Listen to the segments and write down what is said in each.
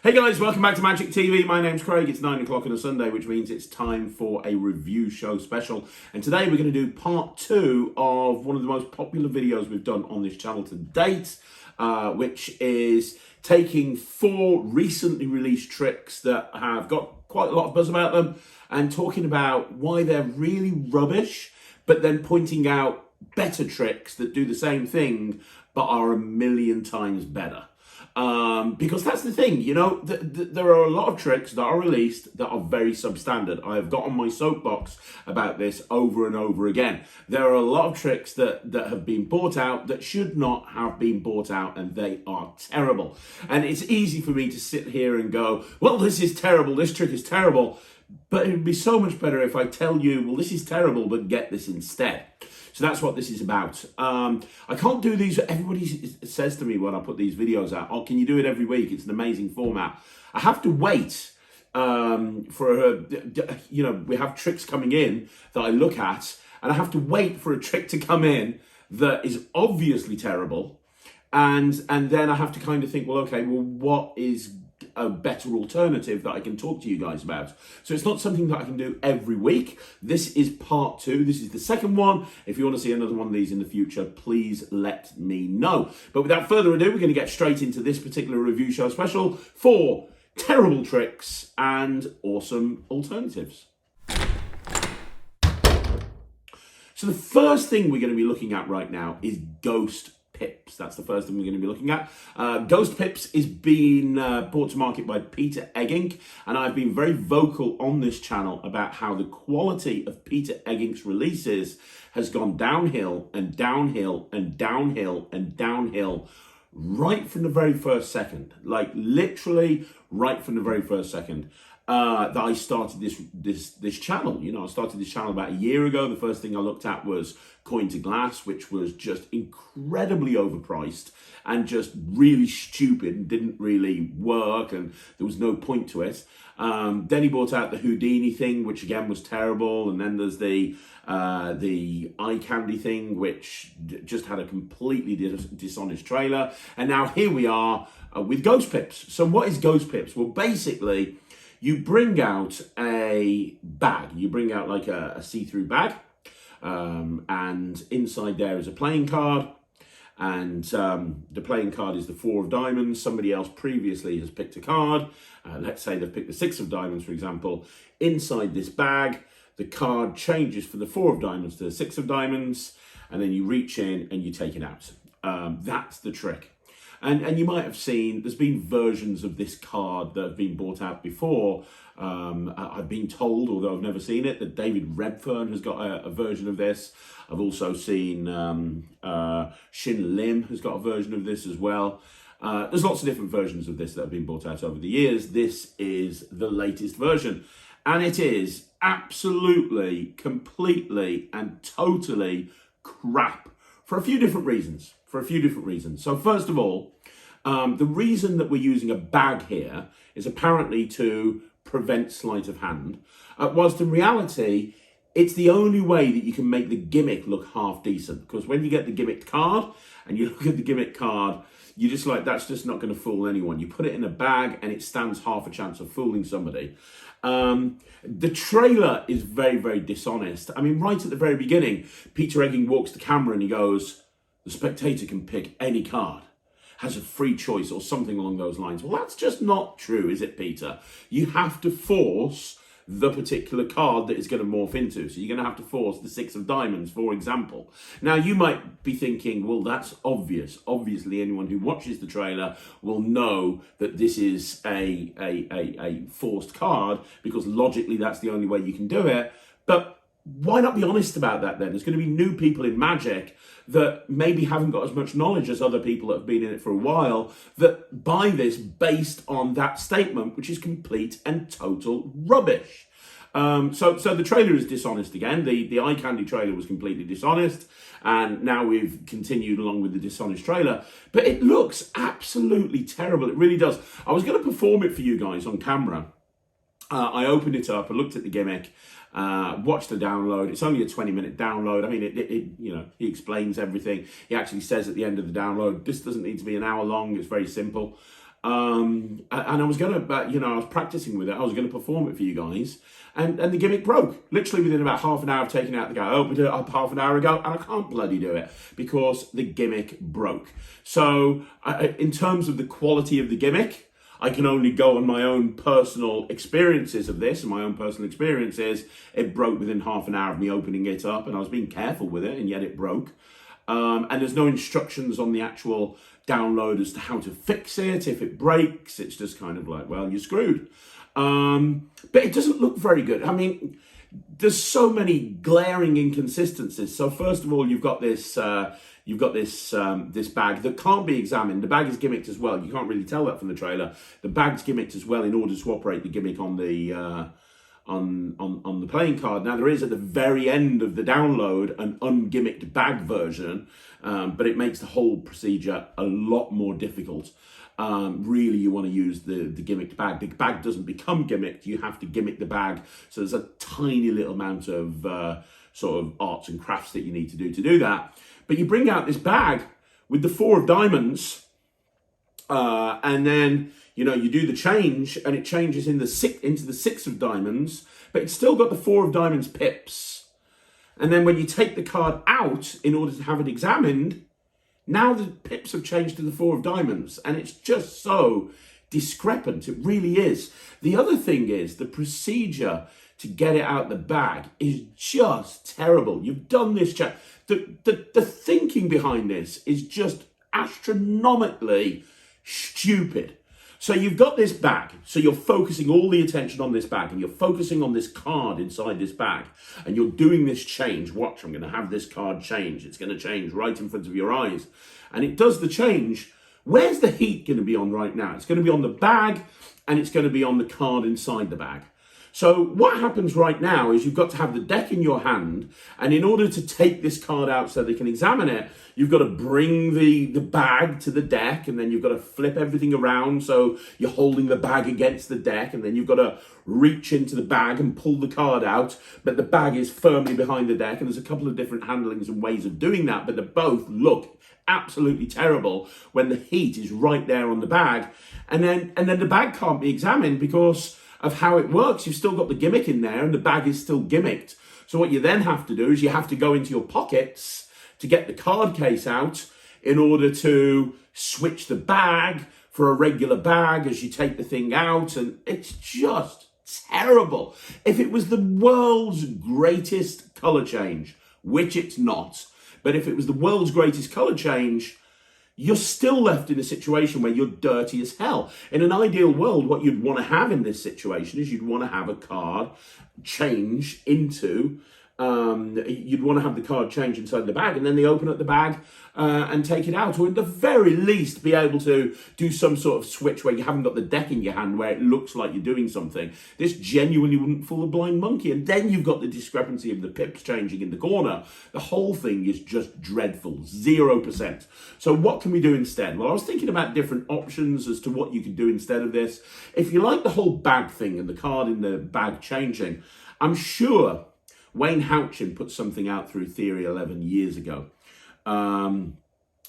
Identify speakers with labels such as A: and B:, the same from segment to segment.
A: Hey guys, welcome back to Magic TV. My name's Craig. It's 9 o'clock on a Sunday, which means it's time for a review show special. And today we're going to do part 2 of one of the most popular videos we've done on this channel to date, which is taking 4 recently released tricks that have got quite a lot of buzz about them and talking about why they're really rubbish, but then pointing out better tricks that do the same thing but are a million times better. Because that's the thing, you know, there are a lot of tricks that are released that are very substandard. I have got on my soapbox about this over and over again. There are a lot of tricks that have been bought out that should not have been bought out, and they are terrible. And it's easy for me to sit here and go, well, this is terrible, this trick is terrible. But it would be so much better if I tell you, well, this is terrible, but get this instead. So that's what this is about. I can't do these. Everybody says to me when I put these videos out, oh, can you do it every week? It's an amazing format. I have to wait we have tricks coming in that I look at, and I have to wait for a trick to come in that is obviously terrible. And then I have to kind of think, well, okay, well, what is a better alternative that I can talk to you guys about? So it's not something that I can do every week. This is part 2. This is the second one. If you want to see another one of these in the future, please let me know. But without further ado, we're going to get straight into this particular review show special for terrible tricks and awesome alternatives. So the first thing we're going to be looking at right now is ghost pips. That's the first thing we're going to be looking at. Ghost pips is being brought to market by Peter Eggink, and I've been very vocal on this channel about how the quality of Peter Eggink's releases has gone downhill and downhill and downhill and downhill right from the very first second. Like literally right from the very first second. That I started this channel. You know, I started this channel about a year ago. The first thing I looked at was Coin to Glass, which was just incredibly overpriced and just really stupid and didn't really work, and there was no point to it. Then he brought out the Houdini thing, which again was terrible, and then there's the eye candy thing, which just had a completely dishonest trailer. And now here we are with ghost pips. So what is ghost pips? Well, basically, you bring out a bag. You bring out like a see-through bag, and inside there is a playing card, and the playing card is the 4 of diamonds. Somebody else previously has picked a card. Let's say they've picked the 6 of diamonds, for example. Inside this bag, the card changes from the 4 of diamonds to the 6 of diamonds, and then you reach in and you take it out. That's the trick. And you might have seen, there's been versions of this card that have been bought out before. I've been told, although I've never seen it, that David Redfern has got a version of this. I've also seen Shin Lim has got a version of this as well. There's lots of different versions of this that have been bought out over the years. This is the latest version. And it is absolutely, completely, and totally crap for a few different reasons. So first of all, the reason that we're using a bag here is apparently to prevent sleight of hand, whilst in reality, it's the only way that you can make the gimmick look half decent. Because when you get the gimmick card and you look at the gimmick card, you're just like, that's just not going to fool anyone. You put it in a bag and it stands half a chance of fooling somebody. The trailer is very, very dishonest. I mean, right at the very beginning, Peter Eggink walks the camera and he goes, the spectator can pick any card, has a free choice, or something along those lines. Well, that's just not true, is it, Peter? You have to force the particular card that it's going to morph into. So you're going to have to force the 6 of diamonds, for example. Now, you might be thinking, well, that's obvious. Obviously, anyone who watches the trailer will know that this is a forced card, because logically, that's the only way you can do it. But why not be honest about that then? There's going to be new people in Magic that maybe haven't got as much knowledge as other people that have been in it for a while that buy this based on that statement, which is complete and total rubbish. So the trailer is dishonest again. The eye candy trailer was completely dishonest, and now we've continued along with the dishonest trailer. But it looks absolutely terrible. It really does. I was going to perform it for you guys on camera. I opened it up, I looked at the gimmick, watched the download. It's only a 20-minute download. I mean, he explains everything. He actually says at the end of the download, this doesn't need to be an hour long. It's very simple. And I was going to, I was practicing with it. I was going to perform it for you guys. And the gimmick broke. Literally within about half an hour of taking out the guy. I opened it up half an hour ago and I can't bloody do it because the gimmick broke. So in terms of the quality of the gimmick, I can only go on my own personal experiences of this, and my own personal experiences. It broke within half an hour of me opening it up, and I was being careful with it, and yet it broke. And there's no instructions on the actual download as to how to fix it. If it breaks, it's just kind of like, well, you're screwed. But it doesn't look very good. I mean, there's so many glaring inconsistencies. So first of all, you've got this this bag that can't be examined. The bag is gimmicked as well. You can't really tell that from the trailer. The bag's gimmicked as well in order to operate the gimmick on the on the playing card. Now there is at the very end of the download an ungimmicked bag version, but it makes the whole procedure a lot more difficult. Really, you want to use the gimmicked bag. The bag doesn't become gimmicked. You have to gimmick the bag. So there's a tiny little amount of sort of arts and crafts that you need to do that. But you bring out this bag with the 4 of diamonds, and then you do the change, and it changes into the 6 of diamonds, but it's still got the 4 of diamonds pips. And then when you take the card out in order to have it examined, now the pips have changed to the 4 of diamonds, and it's just so discrepant. It really is. The other thing is the procedure to get it out the bag is just terrible. You've done this check. The thinking behind this is just astronomically stupid. So you've got this bag, so you're focusing all the attention on this bag, and you're focusing on this card inside this bag, and you're doing this change. Watch, I'm going to have this card change. It's going to change right in front of your eyes. And it does the change. Where's the heat going to be on right now? It's going to be on the bag, and it's going to be on the card inside the bag. So what happens right now is you've got to have the deck in your hand, and in order to take this card out so they can examine it, you've got to bring the bag to the deck, and then you've got to flip everything around so you're holding the bag against the deck, and then you've got to reach into the bag and pull the card out, but the bag is firmly behind the deck, and there's a couple of different handlings and ways of doing that, but they both look absolutely terrible when the heat is right there on the bag, and then the bag can't be examined because of how it works. You've still got the gimmick in there and the bag is still gimmicked. So what you then have to do is you have to go into your pockets to get the card case out in order to switch the bag for a regular bag as you take the thing out, and it's just terrible. If it was the world's greatest colour change, which it's not, but if it was the world's greatest colour change, you're still left in a situation where you're dirty as hell. In an ideal world, what you'd want to have in this situation is you'd want to have a card change into, you'd want to have the card change inside the bag, and then they open up the bag and take it out, or at the very least be able to do some sort of switch where you haven't got the deck in your hand where it looks like you're doing something. This genuinely wouldn't fool a blind monkey. And then you've got the discrepancy of the pips changing in the corner. The whole thing is just dreadful, 0%. So what can we do instead? Well, I was thinking about different options as to what you could do instead of this. If you like the whole bag thing and the card in the bag changing, I'm sure Wayne Houchin put something out through Theory 11 years ago. And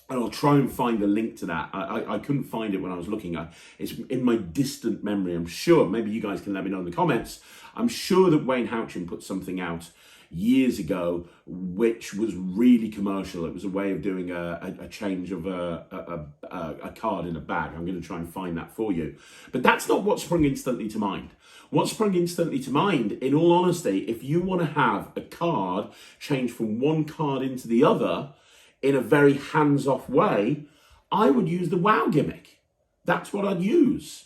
A: I'll try and find a link to that. I couldn't find it when I was looking at it. It's in my distant memory. I'm sure, maybe you guys can let me know in the comments. I'm sure that Wayne Houchin put something out years ago which was really commercial. It was a way of doing a change of a card in a bag. I'm going to try and find that for you. But that's not what sprung instantly to mind. What sprung instantly to mind, in all honesty, if you want to have a card change from one card into the other in a very hands-off way, I would use the WoW gimmick. That's what I'd use.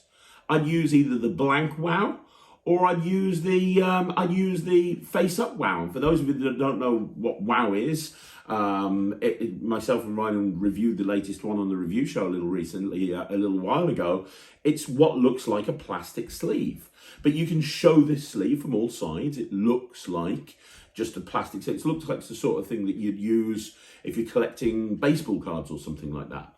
A: I'd use either the blank WoW or I'd use the face-up WoW. And for those of you that don't know what WoW is, myself and Ryan reviewed the latest one on the review show a little while ago. It's what looks like a plastic sleeve. But you can show this sleeve from all sides. It looks like just a plastic sleeve. It looks like it's the sort of thing that you'd use if you're collecting baseball cards or something like that.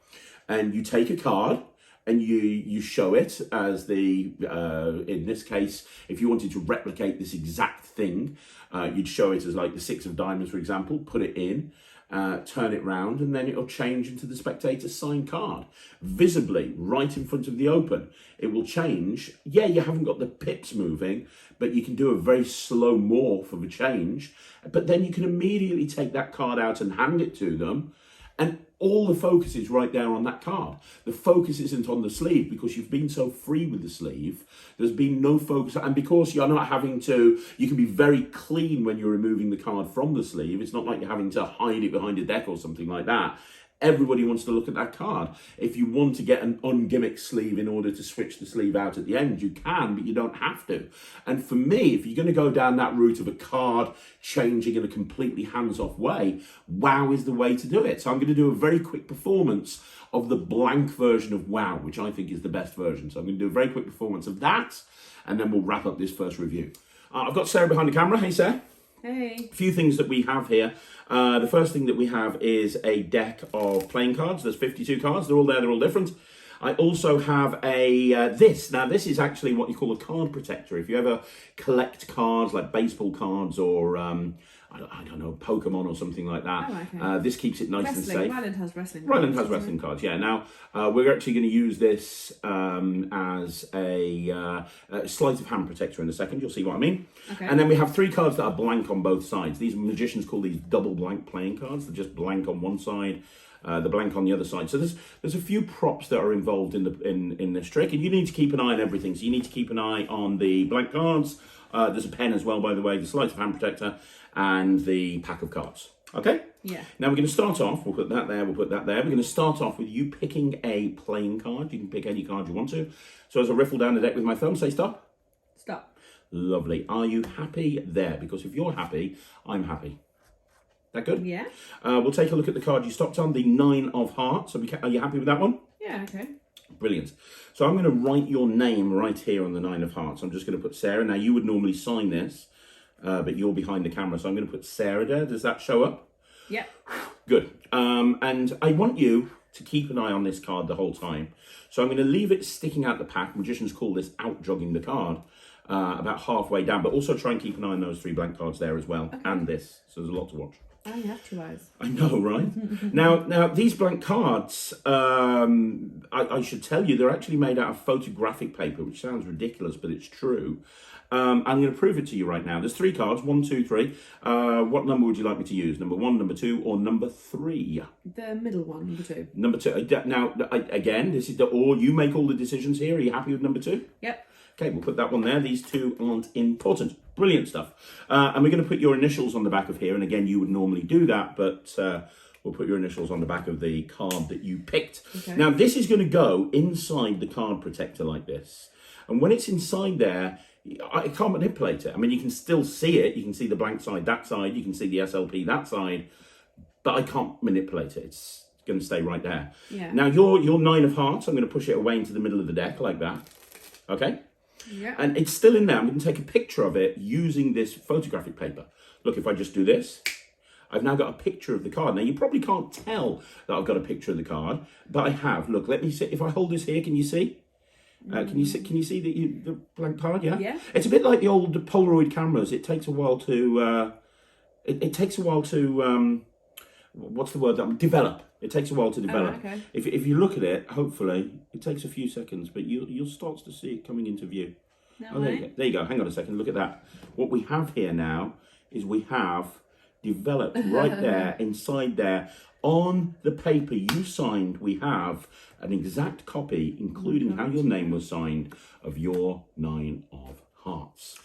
A: And you take a card and you show it as in this case, if you wanted to replicate this exact thing. You'd show it as like the 6 of diamonds, for example, put it in, turn it round, and then it'll change into the spectator's signed card. Visibly, right in front of the open. It will change. Yeah, you haven't got the pips moving, but you can do a very slow morph of a change. But then you can immediately take that card out and hand it to them, and all the focus is right there on that card. The focus isn't on the sleeve because you've been so free with the sleeve. There's been no focus. And because you're not having to, you can be very clean when you're removing the card from the sleeve. It's not like you're having to hide it behind a deck or something like that. Everybody wants to look at that card. If you want to get an ungimmick sleeve in order to switch the sleeve out at the end, you can, but you don't have to. And for me, if you're going to go down that route of a card changing in a completely hands-off way, WoW is the way to do it. So I'm going to do a very quick performance of the blank version of WoW, which I think is the best version. So I'm going to do a very quick performance of that, and then we'll wrap up this first review. I've got Sarah behind the camera. Hey, Sarah.
B: Hey.
A: A few things that we have here. The first thing that we have is a deck of playing cards. There's 52 cards. They're all there. They're all different. I also have a this. Now, this is actually what you call a card protector. If you ever collect cards like baseball cards or I don't know, Pokemon or something like that.
B: Oh, okay.
A: This keeps it nice and safe.
B: Ryland has wrestling cards.
A: Ryland has wrestling cards, yeah. Now, we're actually going to use this as a sleight of hand protector in a second. You'll see what I mean.
B: Okay.
A: And then we have 3 cards that are blank on both sides. These magicians call these double blank playing cards. They're just blank on one side, the blank on the other side. So there's a few props that are involved in this trick, and you need to keep an eye on everything. So you need to keep an eye on the blank cards. There's a pen as well, by the way, the sleight of hand protector, and the pack of cards. Okay?
B: Yeah.
A: Now we're going to start off, we'll put that there, we'll put that there. We're going to start off with you picking a playing card. You can pick any card you want to. So as I riffle down the deck with my thumb, say stop.
B: Stop.
A: Lovely. Are you happy there? Because if you're happy, I'm happy. That good?
B: Yeah.
A: We'll take a look at the card you stopped on, the 9 of hearts. Are you happy with that one?
B: Yeah, okay.
A: Brilliant. So I'm going to write your name right here on the 9 of hearts. I'm just going to put Sarah. Now you would normally sign this, but you're behind the camera. So I'm going to put Sarah there. Does that show up?
B: Yep.
A: Good. And I want you to keep an eye on this card the whole time. So I'm going to leave it sticking out the pack. Magicians call this out jogging the card, about halfway down. But also try and keep an eye on those 3 blank cards there as well. Okay. And this. So there's a lot to watch.
B: I only have 2 eyes.
A: I know, right? Now these blank cards, I should tell you, they're actually made out of photographic paper, which sounds ridiculous, but it's true. I'm going to prove it to you right now. There's 3 cards, 1, 2, 3. What number would you like me to use? Number 1, number 2, or number 3?
B: The middle one, number 2.
A: Number 2. Now, again, this is or you make all the decisions here. Are you happy with number 2?
B: Yep.
A: Okay, we'll put that one there. These 2 aren't important. Brilliant stuff. And we're going to put your initials on the back of here. And again, you would normally do that, but we'll put your initials on the back of the card that you picked. Okay. Now, this is going to go inside the card protector like this. And when it's inside there, I can't manipulate it. I mean, you can still see it. You can see the blank side, that side. You can see the SLP, that side. But I can't manipulate it. It's going to stay right there.
B: Yeah.
A: Now, your 9 of hearts, I'm going to push it away into the middle of the deck like that. Okay?
B: Yeah.
A: And it's still in there. I'm going to take a picture of it using this photographic paper. Look, if I just do this, I've now got a picture of the card. Now, you probably can't tell that I've got a picture of the card, but I have. Look, let me see. If I hold this here, can you see? Can you see the blank card? Yeah.
B: Yeah.
A: It's a bit like the old Polaroid cameras. It takes a while to. It takes a while to. What's the word? Develop. It takes a while to develop.
B: Oh, okay.
A: If you look at it, hopefully it takes a few seconds, but you'll start to see it coming into view.
B: No
A: way. There you go. Hang on a second. Look at that. What we have here now is we have developed right there, inside there, on the paper you signed, we have an exact copy, including how your name was signed, of your 9 of hearts.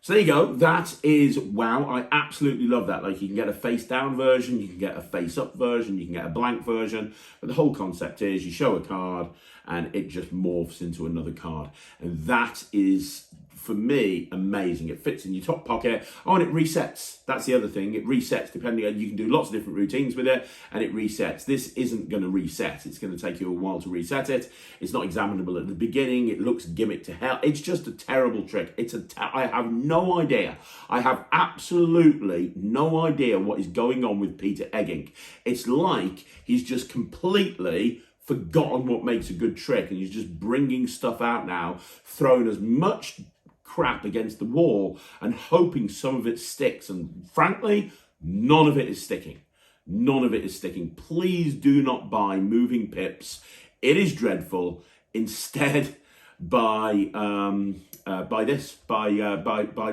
A: So there you go. That is WoW. I absolutely love that. Like, you can get a face down version, you can get a face up version, you can get a blank version. But the whole concept is you show a card and it just morphs into another card. And that is, for me, amazing. It fits in your top pocket. Oh, and it resets. That's the other thing. It resets depending on, you can do lots of different routines with it, and it resets. This isn't going to reset. It's going to take you a while to reset it. It's not examinable at the beginning. It looks gimmick to hell. It's just a terrible trick. I have no idea. I have absolutely no idea what is going on with Peter Eggink. It's like he's just completely forgotten what makes a good trick, and he's just bringing stuff out now, throwing as much crap against the wall and hoping some of it sticks. And frankly, none of it is sticking. None of it is sticking. Please do not buy moving pips. It is dreadful. Instead, buy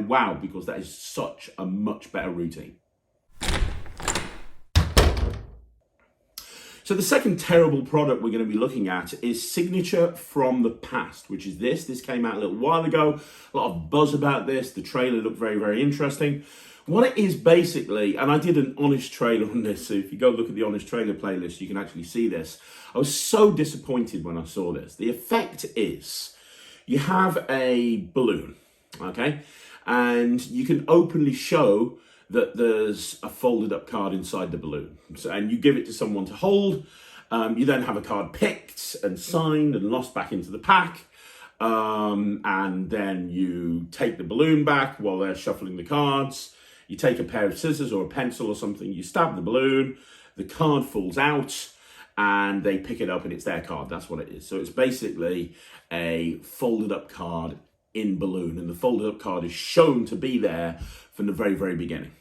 A: Wow, because that is such a much better routine. So the second terrible product we're going to be looking at is Signature from the Past, which is this. This came out a little while ago. A lot of buzz about this. The trailer looked very, very interesting. What it is basically, and I did an honest trailer on this, so if you go look at the honest trailer playlist, you can actually see this. I was so disappointed when I saw this. The effect is you have a balloon, okay? And you can openly show that there's a folded up card inside the balloon. So, and you give it to someone to hold. You then have a card picked and signed and lost back into the pack. And then you take the balloon back while they're shuffling the cards. You take a pair of scissors or a pencil or something, you stab the balloon, the card falls out, and they pick it up and it's their card. That's what it is. So it's basically a folded up card in balloon, and the folded up card is shown to be there from the very, very beginning.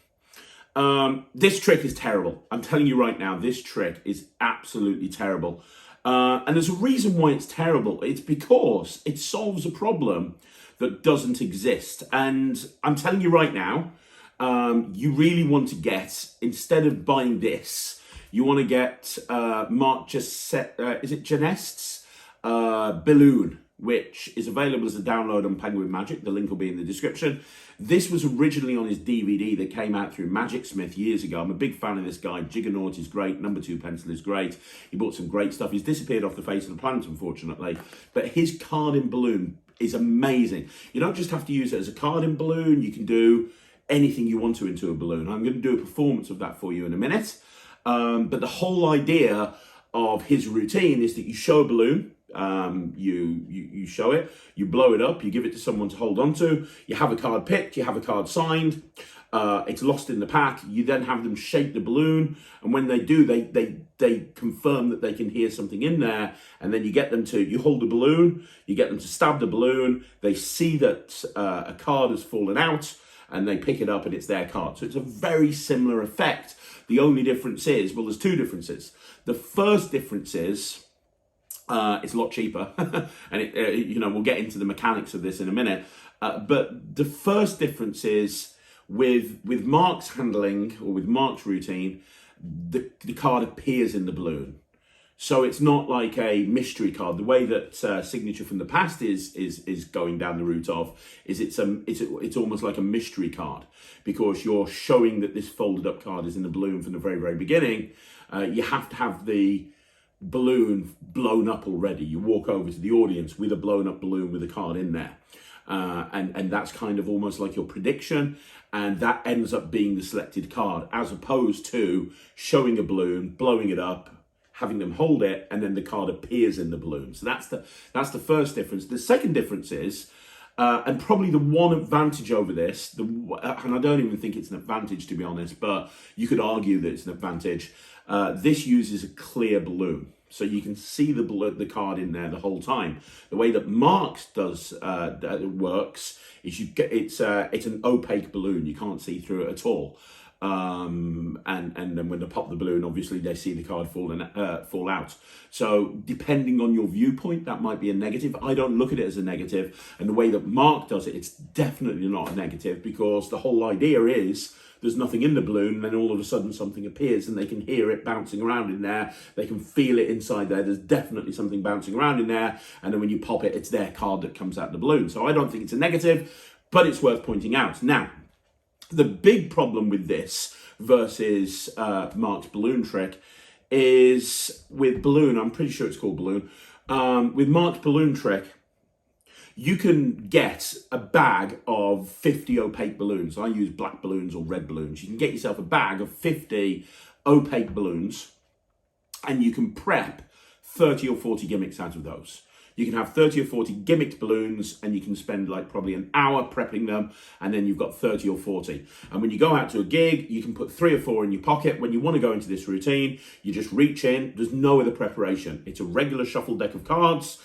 A: This trick is terrible. I'm telling you right now, this trick is absolutely terrible. And there's a reason why it's terrible. It's because it solves a problem that doesn't exist. And I'm telling you right now, you really want to get, instead of buying this, you want to get Mark Janest's Balloon, which is available as a download on Penguin Magic. The link will be in the description. This was originally on his DVD that came out through Magic Smith years ago. I'm a big fan of this guy. Jiggernaut is great. Number 2 pencil is great. He bought some great stuff. He's disappeared off the face of the planet, unfortunately. But his card in balloon is amazing. You don't just have to use it as a card in balloon. You can do anything you want to into a balloon. I'm going to do a performance of that for you in a minute. But the whole idea of his routine is that you show a balloon. You show it, you blow it up, you give it to someone to hold on to, you have a card picked, you have a card signed, it's lost in the pack, you then have them shake the balloon, and when they do, they confirm that they can hear something in there, and then you get them to, you hold the balloon, you get them to stab the balloon, they see that a card has fallen out, and they pick it up and it's their card. So it's a very similar effect. The only difference is, well, there's two differences. The first difference is, it's a lot cheaper, and we'll get into the mechanics of this in a minute. But the first difference is with Mark's handling, or with Mark's routine, the card appears in the balloon. So it's not like a mystery card. The way that Signature from the Past is going down the route of is it's almost like a mystery card, because you're showing that this folded up card is in the balloon from the very, very beginning. You have to have the balloon blown up already. You walk over to the audience with a blown up balloon with a card in there, and that's kind of almost like your prediction, and that ends up being the selected card, as opposed to showing a balloon, blowing it up, having them hold it, and then the card appears in the balloon. So that's the first difference. The second difference is, and probably the one advantage over this, and I don't even think it's an advantage, to be honest, but you could argue that it's an advantage. This uses a clear balloon, so you can see the card in there the whole time. The way that Mark's works is it's an opaque balloon. You can't see through it at all. And then when they pop the balloon, obviously they see the card fall out. So depending on your viewpoint, that might be a negative. I don't look at it as a negative, and the way that Mark does it, it's definitely not a negative, because the whole idea is there's nothing in the balloon, and then all of a sudden something appears and they can hear it bouncing around in there. They can feel it inside there. There's definitely something bouncing around in there. And then when you pop it, it's their card that comes out the balloon. So I don't think it's a negative, but it's worth pointing out. Now, the big problem with this versus Mark's balloon trick is with balloon, I'm pretty sure it's called balloon. With Mark's balloon trick, you can get a bag of 50 opaque balloons. I use black balloons or red balloons. You can get yourself a bag of 50 opaque balloons, and you can prep 30 or 40 gimmicks out of those. You can have 30 or 40 gimmicked balloons, and you can spend like probably an hour prepping them, and then you've got 30 or 40. And when you go out to a gig, you can put 3 or 4 in your pocket. When you want to go into this routine, you just reach in. There's no other preparation. It's a regular shuffle deck of cards.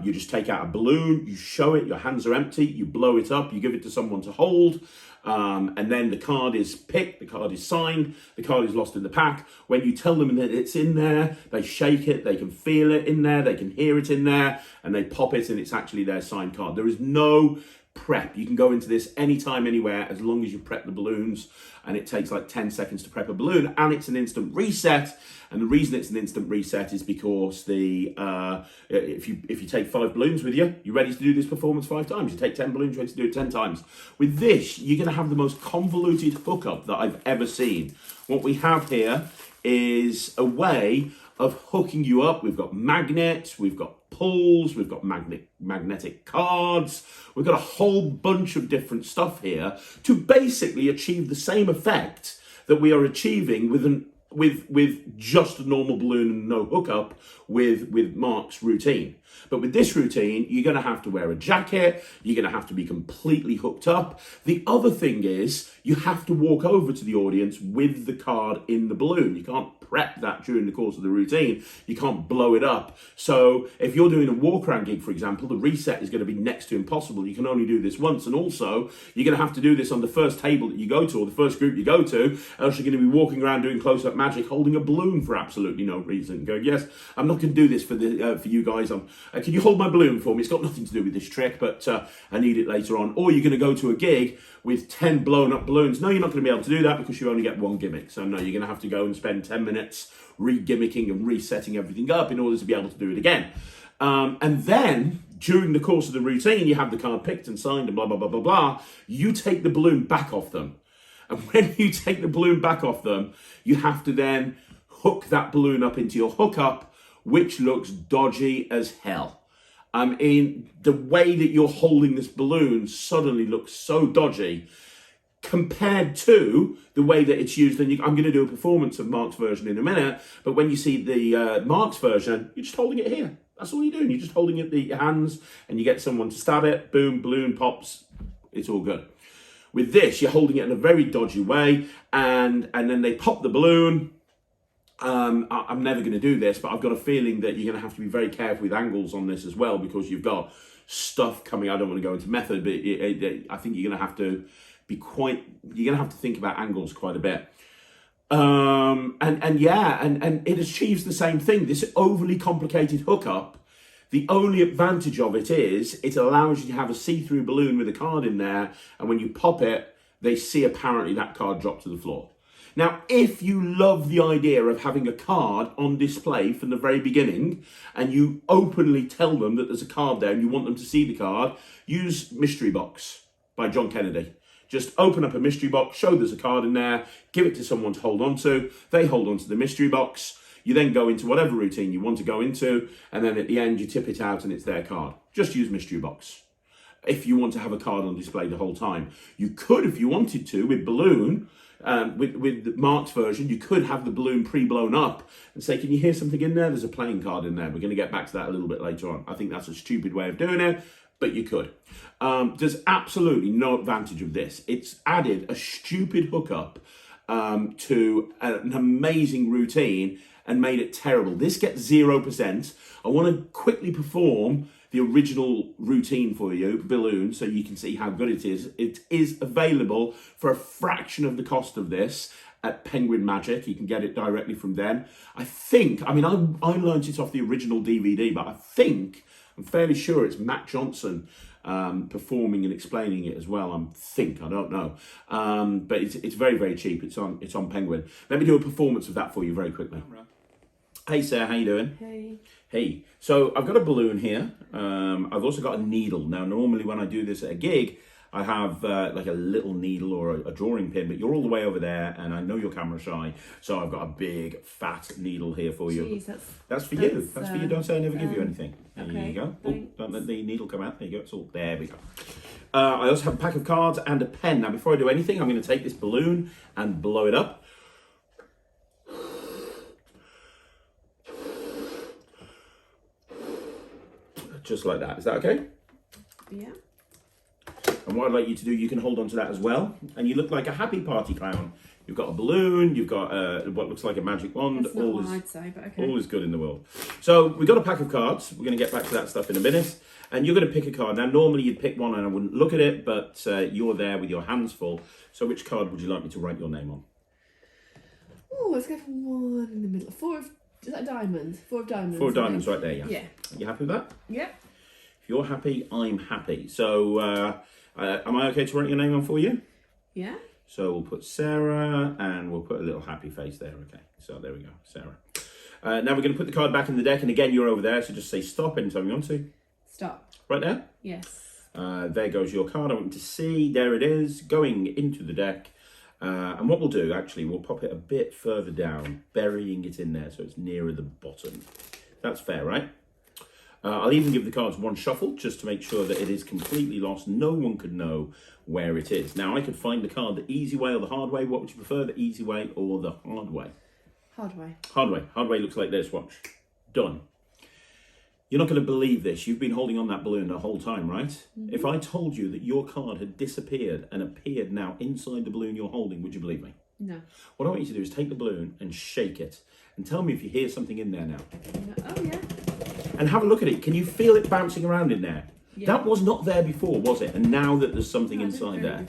A: You just take out a balloon, you show it, your hands are empty, you blow it up, you give it to someone to hold, and then the card is picked, the card is signed, the card is lost in the pack. When you tell them that it's in there, they shake it, they can feel it in there, they can hear it in there, and they pop it, and it's actually their signed card. There is no prep. You can go into this anytime, anywhere, as long as you prep the balloons, and it takes like 10 seconds to prep a balloon, and it's an instant reset. And the reason it's an instant reset is because if you take 5 balloons with you, you're ready to do this performance 5 times. You take 10 balloons, you're ready to do it 10 times. With this, you're going to have the most convoluted hookup that I've ever seen. What we have here is a way of hooking you up. We've got magnets, we've got pulls, we've got magnetic cards, we've got a whole bunch of different stuff here to basically achieve the same effect that we are achieving with just a normal balloon and no hookup with Mark's routine. But with this routine, you're going to have to wear a jacket, you're going to have to be completely hooked up. The other thing is, you have to walk over to the audience with the card in the balloon. You can't prep that during the course of the routine. You can't blow it up. So if you're doing a walk around gig, for example, the reset is going to be next to impossible. You can only do this once. And also, you're going to have to do this on the first table that you go to or the first group you go to, else you're going to be walking around doing close-up magic holding a balloon for absolutely no reason. Going, yes, I'm not going to do this for you guys. Can you hold my balloon for me? It's got nothing to do with this trick, but I need it later on. Or you're going to go to a gig with 10 blown up balloons. No, you're not going to be able to do that because you only get one gimmick. So no, you're going to have to go and spend 10 minutes re-gimmicking and resetting everything up in order to be able to do it again. And then during the course of the routine, you have the card picked and signed and blah, blah, blah, blah, blah. You take the balloon back off them. And when you take the balloon back off them, you have to then hook that balloon up into your hookup, which looks dodgy as hell. The way that you're holding this balloon suddenly looks so dodgy compared to the way that it's used. And I'm going to do a performance of Mark's version in a minute, but when you see the Mark's version, you're just holding it here. That's all you're doing. You're just holding it in your hands, and you get someone to stab it. Boom, balloon pops. It's all good. With this, you're holding it in a very dodgy way, and then they pop the balloon. I'm never going to do this, but I've got a feeling that you're going to have to be very careful with angles on this as well, because you've got stuff coming. I don't want to go into method, but I think you're going to have to you're going to have to think about angles quite a bit. And it achieves the same thing. This overly complicated hookup, the only advantage of it is it allows you to have a see-through balloon with a card in there, and when you pop it, they see apparently that card drop to the floor. Now, if you love the idea of having a card on display from the very beginning, and you openly tell them that there's a card there and you want them to see the card, use Mystery Box by John Kennedy. Just open up a mystery box, show there's a card in there, give it to someone to hold on to. They hold on to the mystery box. You then go into whatever routine you want to go into, and then at the end you tip it out and it's their card. Just use mystery box if you want to have a card on display the whole time. You could, if you wanted to, with balloon, with Mark's version, you could have the balloon pre-blown up and say, can you hear something in there? There's a playing card in there. We're going to get back to that a little bit later on. I think that's a stupid way of doing it, but you could. There's absolutely no advantage of this. It's added a stupid hookup to an amazing routine and made it terrible. This gets 0%. I want to quickly perform the original routine for you, balloon, so you can see how good it is. It is available for a fraction of the cost of this at Penguin Magic. You can get it directly from them. I learned it off the original DVD, but I'm fairly sure it's Matt Johnson performing and explaining it as well. I don't know. But it's very, very cheap. It's on Penguin. Let me do a performance of that for you very quickly. Hey Sarah, how you doing? Hey. So I've got a balloon here. I've also got a needle. Now, normally when I do this at a gig, I have like a little needle or a drawing pin, but you're all the way over there, and I know you're camera shy, so I've got a big fat needle here for you.
B: Jeez,
A: that's for you. That's for you. Don't say I never give you anything. There
B: okay,
A: you go.
B: Thanks.
A: Don't let the needle come out. There you go. It's all there. We go. I also have a pack of cards and a pen. Now, before I do anything, I'm going to take this balloon and blow it up. Just like that. Is that okay?
B: Yeah.
A: And what I'd like you to do, you can hold on to that as well. And you look like a happy party clown. You've got a balloon, you've got what looks like a magic wand.
B: That's not what I'd say, but okay.
A: All is good in the world. So we've got a pack of cards. We're going to get back to that stuff in a minute. And you're going to pick a card. Now, normally you'd pick one and I wouldn't look at it, but you're there with your hands full. So which card would you like me to write your name on?
B: Oh, let's go for one in the middle. Is that diamonds? 4 of diamonds.
A: 4 of diamonds right there, yeah.
B: Yeah.
A: You happy with that?
B: Yep.
A: If you're happy, I'm happy. So am I okay to write your name on for you?
B: Yeah.
A: So we'll put Sarah and we'll put a little happy face there. Okay, so there we go, Sarah. Now we're going to put the card back in the deck, and again, you're over there, so just say stop anytime you want to.
B: Stop.
A: Right there?
B: Yes.
A: There goes your card. I want you to see. There it is, going into the deck. And what we'll do, actually, we'll pop it a bit further down, burying it in there so it's nearer the bottom. That's fair, right? I'll even give the cards one shuffle just to make sure that it is completely lost. No one could know where it is. Now, I could find the card the easy way or the hard way. What would you prefer, the easy way or the hard way?
B: Hard way.
A: Hard way. Hard way looks like this. Watch. Done. You're not going to believe this. You've been holding on that balloon the whole time, right? Mm-hmm. If I told you that your card had disappeared and appeared now inside the balloon you're holding, would you believe me?
B: No.
A: What I want you to do is take the balloon and shake it and tell me if you hear something in there now.
B: Oh, yeah.
A: And have a look at it. Can you feel it bouncing around in there? Yeah. That was not there before, was it? And now that there's something inside there.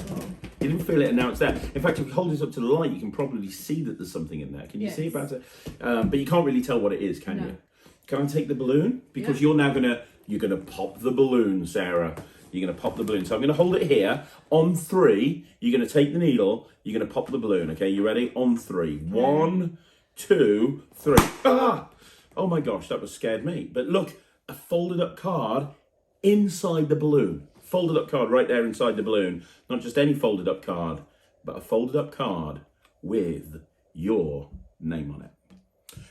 A: You didn't feel it and now it's there. In fact, if you hold this up to the light, you can probably see that there's something in there. Can you see about it? But you can't really tell what it is, can you? Can I take the balloon? Because you're now you're gonna pop the balloon, Sarah. You're gonna pop the balloon. So I'm gonna hold it here. On 3, you're gonna take the needle. You're gonna pop the balloon. Okay, you ready? On 3. 1, 2, 3. Ah! Oh my gosh, that was scared me. But look, a folded up card inside the balloon. Folded up card right there inside the balloon. Not just any folded up card, but a folded up card with your name on it.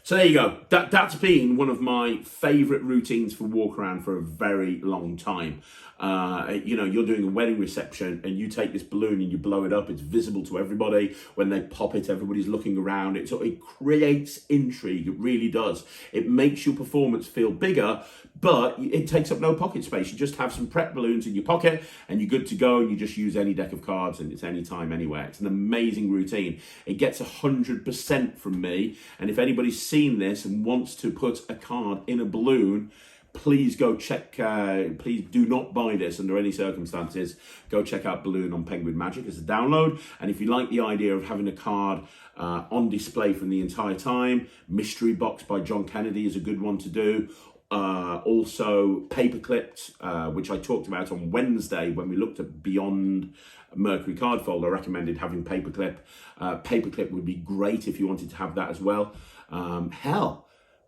A: So there you go. That's been one of my favourite routines for walk around for a very long time. You're doing a wedding reception and you take this balloon and you blow it up. It's visible to everybody. When they pop it, everybody's looking around. It creates intrigue. It really does. It makes your performance feel bigger, but it takes up no pocket space. You just have some prep balloons in your pocket and you're good to go, and you just use any deck of cards and it's anytime, anywhere. It's an amazing routine. It gets 100% from me. And if anybody's seen this and wants to put a card in a balloon, please go check, please do not buy this under any circumstances. Go check out Balloon on Penguin Magic as a download. And if you like the idea of having a card on display from the entire time, Mystery Box by John Kennedy is a good one to do. Also Paperclipped, which I talked about on Wednesday when we looked at Beyond Mercury Card Fold. I recommended having Paperclip. Paperclip would be great if you wanted to have that as well.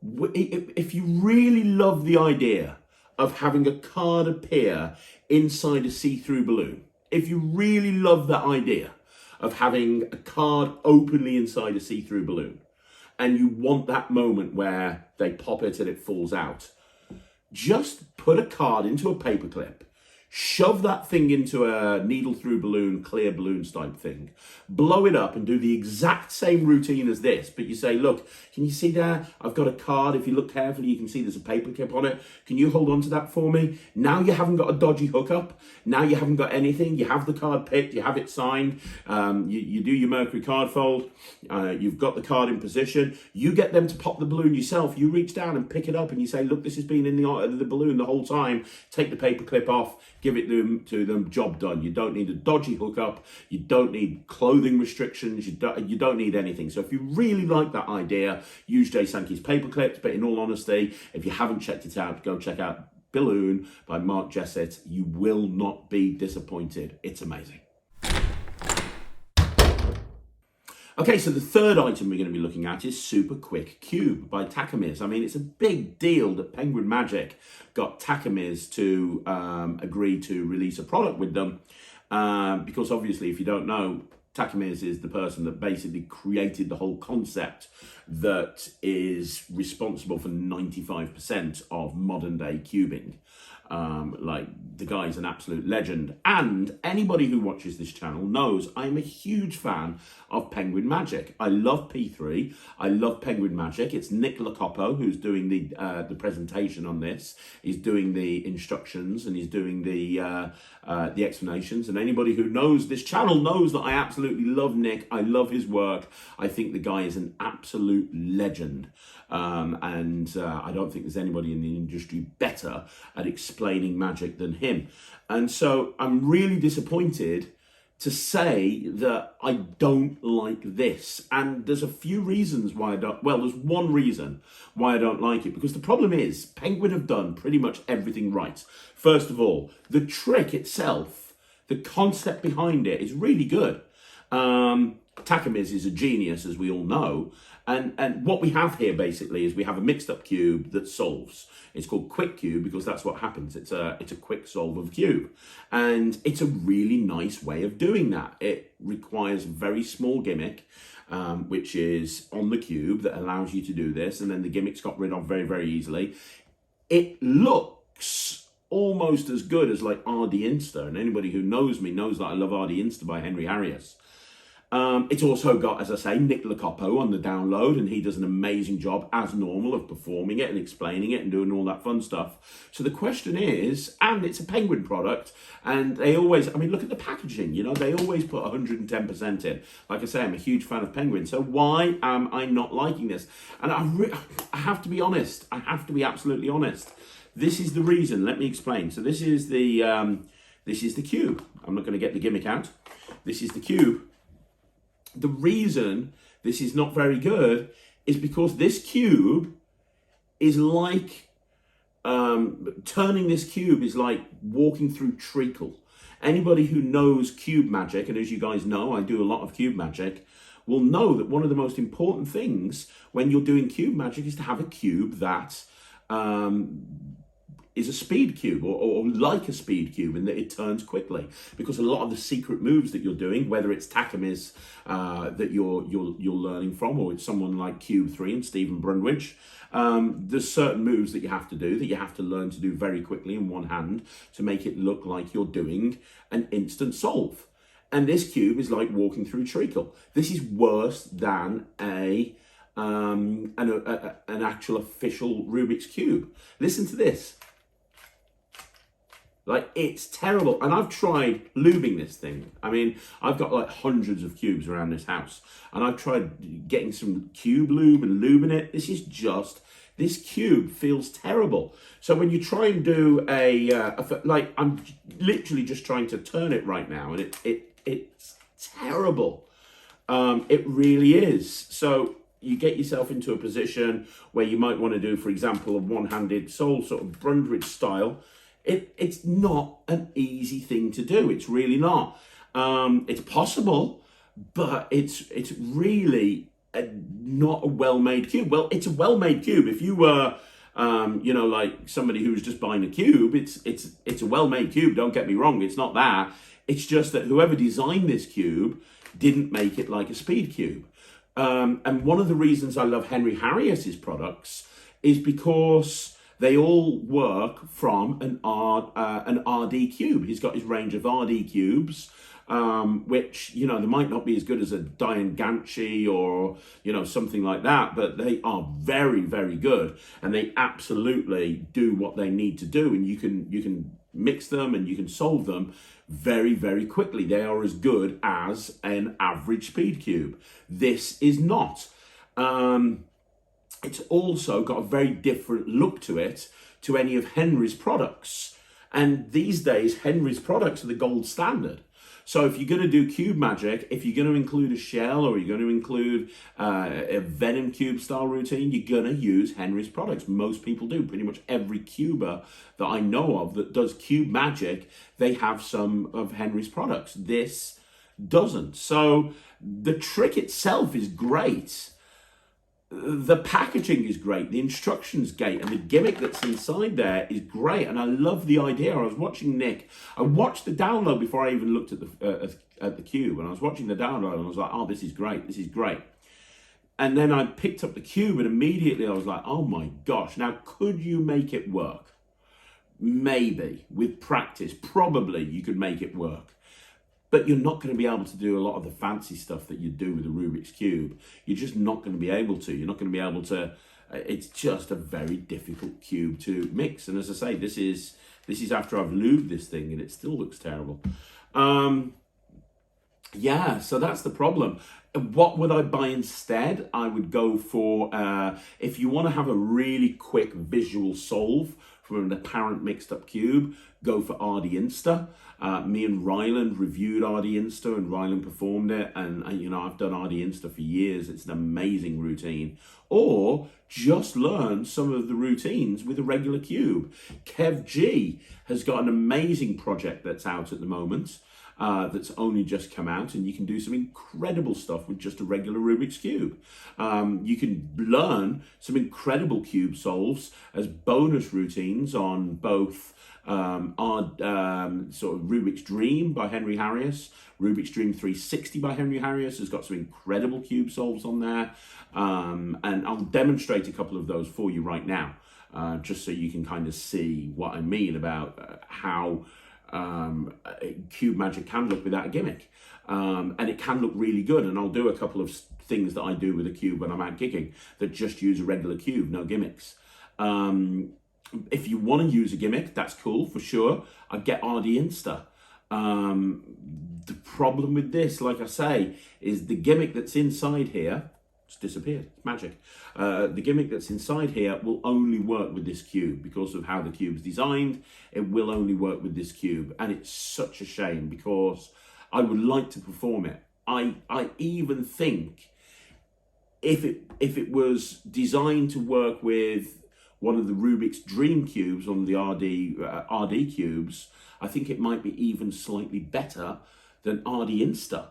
A: If you really love the idea of having a card appear inside a see-through balloon, if you really love that idea of having a card openly inside a see-through balloon, and you want that moment where they pop it and it falls out, just put a card into a paperclip, shove that thing into a needle through balloon, clear balloons type thing, blow it up and do the exact same routine as this. But you say, look, can you see there? I've got a card. If you look carefully, you can see there's a paper clip on it. Can you hold on to that for me? Now you haven't got a dodgy hookup. Now you haven't got anything. You have the card picked. You have it signed. You do your Mercury card fold. You've got the card in position. You get them to pop the balloon yourself. You reach down and pick it up and you say, look, this has been in the balloon the whole time. Take the paper clip off. Give it to them, job done. You don't need a dodgy hookup. You don't need clothing restrictions. You don't need anything. So if you really like that idea, use Jay Sankey's paper clips. But in all honesty, if you haven't checked it out, go check out Balloon by Mark Jessett. You will not be disappointed. It's amazing. Okay, so the third item we're going to be looking at is Super Quick Cube by Takamiz. I mean, it's a big deal that Penguin Magic got Takamiz to agree to release a product with them because obviously, if you don't know, Takamiz is the person that basically created the whole concept that is responsible for 95% of modern day cubing. Like, the guy's an absolute legend. And anybody who watches this channel knows I'm a huge fan of Penguin Magic. I love P3. I love Penguin Magic. It's Nick Locopo who's doing the presentation on this. He's doing the instructions and he's doing the explanations. And anybody who knows this channel knows that I absolutely love Nick. I love his work. I think the guy is an absolute legend. I don't think there's anybody in the industry better at explaining magic than him. And so I'm really disappointed to say that I don't like this. And there's a few reasons why I don't. Well, there's one reason why I don't like it, because the problem is Penguin have done pretty much everything right. First of all, the trick itself, the concept behind it is really good. Takamiz is a genius, as we all know. And what we have here basically is we have a mixed up cube that solves. It's called Quick Cube because that's what happens. It's a quick solve of a cube. And it's a really nice way of doing that. It requires a very small gimmick, which is on the cube, that allows you to do this. And then the gimmick's got rid of very, very easily. It looks almost as good as like RD Insta. And anybody who knows me knows that I love RD Insta by Henry Harrius. It's also got, as I say, Nick Locopo on the download, and he does an amazing job, as normal, of performing it and explaining it and doing all that fun stuff. So the question is, and it's a Penguin product, and they always, I mean, look at the packaging, you know, they always put 110% in. Like I say, I'm a huge fan of Penguin, so why am I not liking this? And I have to be honest, I have to be absolutely honest. This is the reason, let me explain. So this is the cube. I'm not going to get the gimmick out. This is the cube. The reason this is not very good is because this cube is like, turning this cube is like walking through treacle. Anybody who knows cube magic, and as you guys know, I do a lot of cube magic, will know that one of the most important things when you're doing cube magic is to have a cube that is a speed cube or like a speed cube, in that it turns quickly, because a lot of the secret moves that you're doing, whether it's Takamiz that you're learning from, or it's someone like Cube 3 and Stephen Brundwich, there's certain moves that you have to do, that you have to learn to do very quickly in one hand to make it look like you're doing an instant solve. And this cube is like walking through treacle. This is worse than an actual official Rubik's Cube. Listen to this. Like, it's terrible. And I've tried lubing this thing. I mean, I've got like hundreds of cubes around this house. And I've tried getting some cube lube and lubing it. This cube feels terrible. So when you try and do like, I'm literally just trying to turn it right now. And it's terrible. It really is. So you get yourself into a position where you might want to do, for example, a one-handed soul, sort of Brundridge style. It's not an easy thing to do. It's really not. It's possible, but it's really not a well-made cube. Well, it's a well-made cube. If you were, you know, like somebody who was just buying a cube, it's a well-made cube. Don't get me wrong. It's not that. It's just that whoever designed this cube didn't make it like a speed cube. And one of the reasons I love Henry Harrius's products is because they all work from an RD cube. He's got his range of RD cubes, which, you know, they might not be as good as a Diane Ganchi or, you know, something like that, but they are very, very good. And they absolutely do what they need to do. And you can mix them and you can solve them very, very quickly. They are as good as an average speed cube. This is not. It's also got a very different look to it to any of Henry's products. And these days, Henry's products are the gold standard. So if you're going to do cube magic, if you're going to include a shell or you're going to include a Venom cube style routine, you're going to use Henry's products. Most people do. Pretty much every cuber that I know of that does cube magic, they have some of Henry's products. This doesn't. So the trick itself is great. The packaging is great, the instructions great, and the gimmick that's inside there is great. And I love the idea. I was watching Nick. I watched the download before I even looked at the cube, and I was watching the download, and I was like, "Oh, this is great! This is great!" And then I picked up the cube, and immediately I was like, "Oh my gosh! Now, could you make it work?" maybe with practice, probably you could make it work. But you're not going to be able to do a lot of the fancy stuff that you do with a Rubik's Cube. You're just not going to be able to. You're not going to be able to. It's just a very difficult cube to mix. And as I say, this is after I've lubed this thing and it still looks terrible. Yeah, so that's the problem. What would I buy instead? I would go for, if you want to have a really quick visual solve from an apparent mixed up cube, go for RD Insta. Me and Ryland reviewed RD Insta and Ryland performed it. And I've done RD Insta for years. It's an amazing routine. Or just learn some of the routines with a regular cube. Kev G has got an amazing project that's out at the moment. That's only just come out, and you can do some incredible stuff with just a regular Rubik's Cube. You can learn some incredible cube solves as bonus routines on both our sort of Rubik's Dream by Henry Harrius. Rubik's Dream 360 by Henry Harrius has got some incredible cube solves on there. And I'll demonstrate a couple of those for you right now, just so you can kind of see what I mean about how cube magic can look without a gimmick, and it can look really good. And I'll do a couple of things that I do with a cube when I'm out gigging that just use a regular cube, no gimmicks. If you want to use a gimmick, that's cool for sure. I get RD Insta. The problem with this, like I say, is the gimmick that's inside here. It's disappeared. It's magic. The gimmick that's inside here will only work with this cube because of how the cube's designed. It will only work with this cube, and it's such a shame because I would like to perform it. I even think if it was designed to work with one of the Rubik's Dream cubes on the RD cubes, I think it might be even slightly better than RD Insta,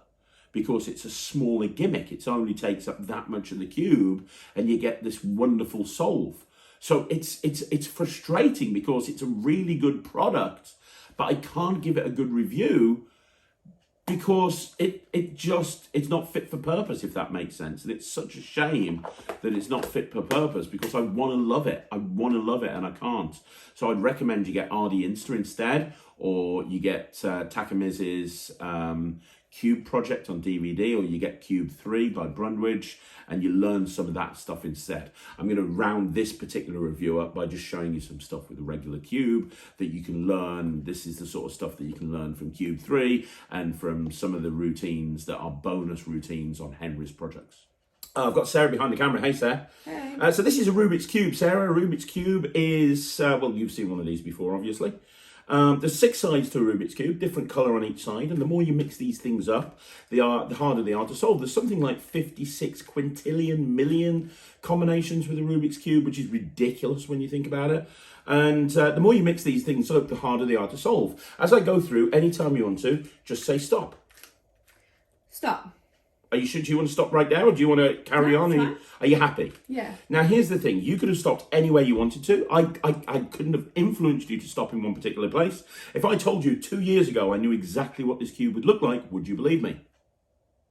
A: because it's a smaller gimmick. It only takes up that much of the cube and you get this wonderful solve. So it's frustrating because it's a really good product, but I can't give it a good review because it's not fit for purpose, if that makes sense. And it's such a shame that it's not fit for purpose because I want to love it. I want to love it and I can't. So I'd recommend you get RD Insta instead, or you get Takamiz's Cube Project on DVD, or you get Cube 3 by Brundwidge, and you learn some of that stuff instead. I'm going to round this particular review up by just showing you some stuff with a regular cube that you can learn. This is the sort of stuff that you can learn from Cube 3 and from some of the routines that are bonus routines on Henry's projects. I've got Sarah behind the camera. Hey, Sarah.
B: Hey.
A: So this is a Rubik's Cube, Sarah. A Rubik's Cube is, well, you've seen one of these before, obviously. There's 6 sides to a Rubik's Cube, different colour on each side, and the more you mix these things up, the harder they are to solve. There's something like 56 quintillion million combinations with a Rubik's Cube, which is ridiculous when you think about it. And the more you mix these things up, the harder they are to solve. As I go through, anytime you want to, just say stop.
B: Stop.
A: Are you sure? Do you want to stop right now, or do you want to carry on? Are you happy?
B: Yeah.
A: Now, here's the thing. You could have stopped anywhere you wanted to. I couldn't have influenced you to stop in one particular place. If I told you 2 years ago I knew exactly what this cube would look like, would you believe me?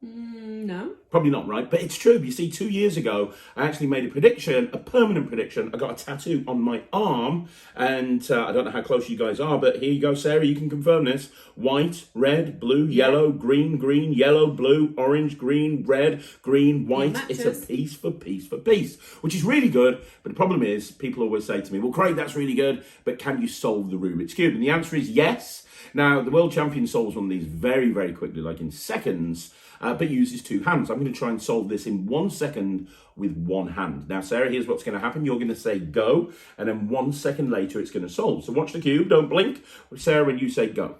B: No.
A: Probably not, right? But it's true. You see, 2 years ago, I actually made a prediction, a permanent prediction. I got a tattoo on my arm, and I don't know how close you guys are, but here you go, Sarah. You can confirm this. White, red, blue, yellow, green, yellow, blue, orange, green, red, green, white. It's a piece for piece for piece, which is really good. But the problem is, people always say to me, well, Craig, that's really good, but can you solve the Rubik's Cube? And the answer is yes. Now, the world champion solves one of these very, very quickly, like in seconds, but uses 2 hands. I'm going to try and solve this in 1 second with 1 hand. Now, Sarah, here's what's going to happen. You're going to say go, and then 1 second later, it's going to solve. So watch the cube. Don't blink. Sarah, when you say go.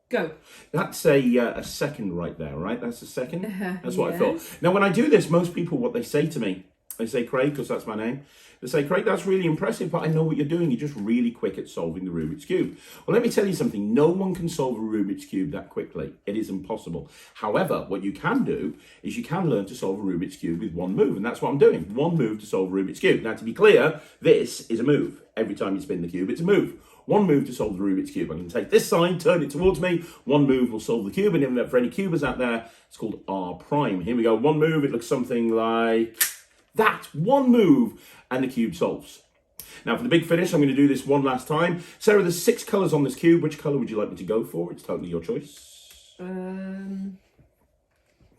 B: Go.
A: That's a second right there, right? That's a second. That's what I thought.
B: Yes.
A: Now, when I do this, most people, what they say to me, they say, Craig, because that's my name. They say, Craig, that's really impressive, but I know what you're doing. You're just really quick at solving the Rubik's Cube. Well, let me tell you something. No one can solve a Rubik's Cube that quickly. It is impossible. However, what you can do is you can learn to solve a Rubik's Cube with 1 move, and that's what I'm doing. 1 move to solve a Rubik's Cube. Now, to be clear, this is a move. Every time you spin the cube, it's a move. 1 move to solve the Rubik's Cube. I'm going to take this side, turn it towards me. 1 move will solve the cube, and for any cubers out there, it's called R prime. Here we go. 1 move. It looks something like that. 1 move, and the cube solves. Now for the big finish, I'm going to do this one last time. Sarah, there's 6 colours on this cube. Which colour would you like me to go for? It's totally your choice.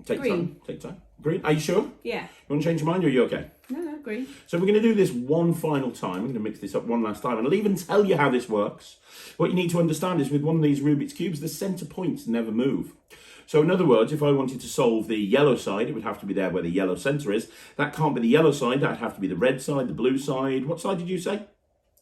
A: Take
B: green.
A: time. Take time. Green. Are you sure?
B: Yeah.
A: You want to change your mind, or are you okay?
B: No, green.
A: So we're going to do this one final time. I'm going to mix this up one last time, and I'll even tell you how this works. What you need to understand is with one of these Rubik's Cubes, the centre points never move. So in other words, if I wanted to solve the yellow side, it would have to be there where the yellow centre is. That can't be the yellow side. That'd have to be the red side, the blue side. What side did you say?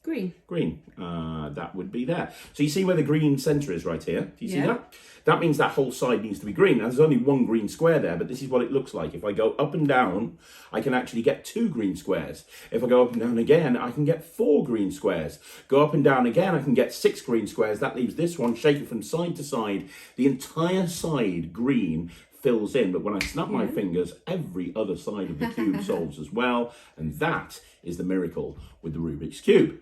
B: Green.
A: Green. That would be there. So you see where the green centre is right here? Do you see that? That means that whole side needs to be green. Now, there's only one green square there, but this is what it looks like. If I go up and down, I can actually get 2 green squares. If I go up and down again, I can get 4 green squares. Go up and down again, I can get 6 green squares. That leaves this one shaking from side to side. The entire side green fills in, but when I snap my fingers, every other side of the cube solves as well. And that is the miracle with the Rubik's Cube.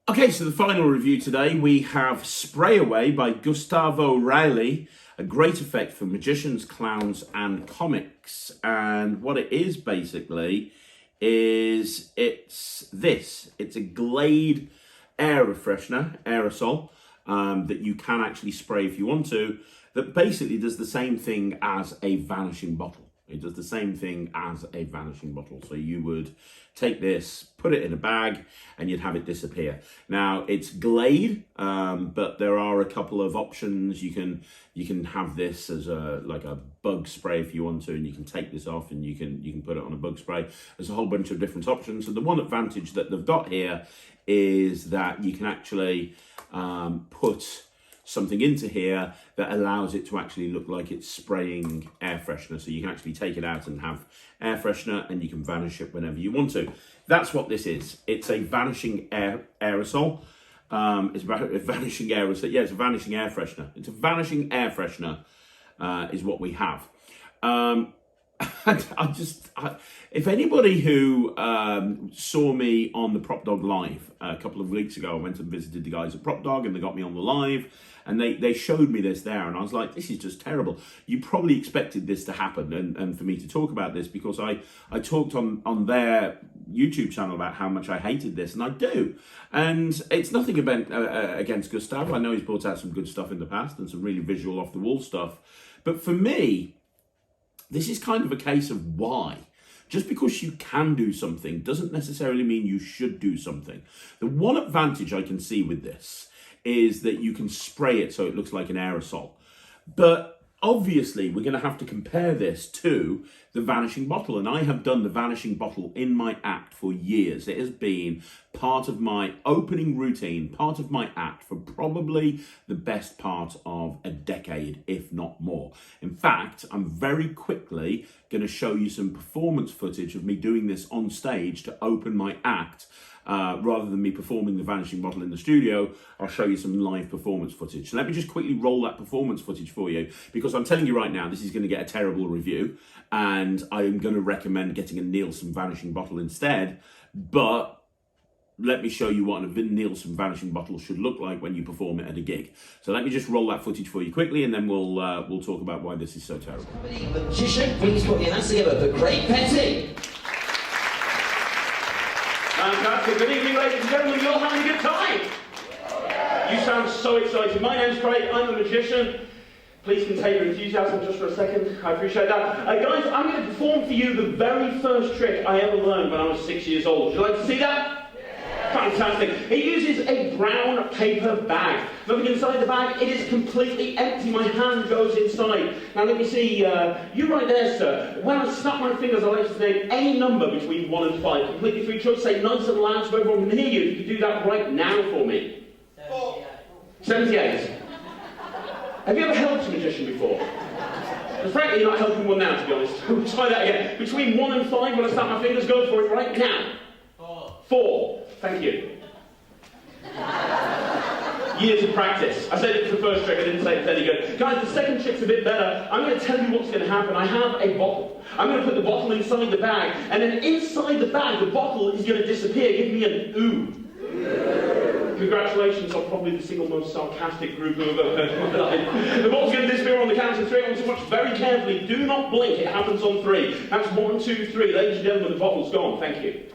A: Okay, so the final review today, we have Spray Away by Gustavo Reilly, a great effect for magicians, clowns, and comics. And what it is basically is it's a Glade air refreshener, aerosol, that you can actually spray if you want to, that basically does the same thing as a vanishing bottle. It does the same thing as a vanishing bottle. So you would take this, put it in a bag, and you'd have it disappear. Now it's Glade, but there are a couple of options. You can have this as like a bug spray if you want to, and you can take this off and you can put it on a bug spray. There's a whole bunch of different options. So the one advantage that they've got here is that you can actually put something into here that allows it to actually look like it's spraying air freshener. So you can actually take it out and have air freshener, and you can vanish it whenever you want to. That's what this is. It's a vanishing aerosol. It's a vanishing aerosol. Yeah, it's a vanishing air freshener. It's a vanishing air freshener is what we have. If anybody who saw me on the Prop Dog Live a couple of weeks ago, I went and visited the guys at Prop Dog, and they got me on the live, and they showed me this there, and I was like, this is just terrible. You probably expected this to happen, and for me to talk about this, because I talked on their YouTube channel about how much I hated this, and I do. And it's nothing against Gustavo. I know he's brought out some good stuff in the past and some really visual off-the-wall stuff. But for me, this is kind of a case of why. Just because you can do something doesn't necessarily mean you should do something. The one advantage I can see with this is that you can spray it so it looks like an aerosol. But obviously, we're going to have to compare this to the vanishing bottle. And I have done the vanishing bottle in my act for years. It has been part of my opening routine, part of my act for probably the best part of a decade, if not more. In fact, I'm very quickly going to show you some performance footage of me doing this on stage to open my act. Rather than me performing the vanishing bottle in the studio, I'll show you some live performance footage. So let me just quickly roll that performance footage for you, because I'm telling you right now, this is going to get a terrible review, and I'm going to recommend getting a Nielsen vanishing bottle instead. But let me show you what a Nielsen vanishing bottle should look like when you perform it at a gig. So let me just roll that footage for you quickly, and then we'll talk about why this is so terrible.
C: Magician, please put your hands together for Craig Petty.
A: Fantastic. Good evening, ladies and gentlemen. You're having a good time. You sound so excited. My name's Craig. I'm a magician. Please contain your enthusiasm just for a second. I appreciate that. Guys, I'm going to perform for you the very first trick I ever learned when I was 6 years old. Would you like to see that? Fantastic. It uses a brown paper bag. Looking inside the bag, it is completely empty. My hand goes inside. Now let me see, you right there, sir. When I snap my fingers, I'll let you name any number between 1 and 5. Completely free choice. Say nice and loud so everyone can hear you. If you could do that right now for me. 78. Have you ever helped a magician before? And frankly, you're not helping one now, to be honest. We'll try that again. Between 1 and 5, when I snap my fingers, go for it right now. 4. Thank you. Years of practice. I said it was the first trick, I didn't say it's any good. Guys, the second trick's a bit better. I'm going to tell you what's going to happen. I have a bottle. I'm going to put the bottle inside the bag, and then inside the bag, the bottle is going to disappear. Give me an ooh. Congratulations on probably the single most sarcastic group I've ever heard in my life. The bottle's going to disappear on the count of 3. I want you to watch very carefully. Do not blink. It happens on 3. That's 1, 2, 3. Ladies and gentlemen, the bottle's gone. Thank you.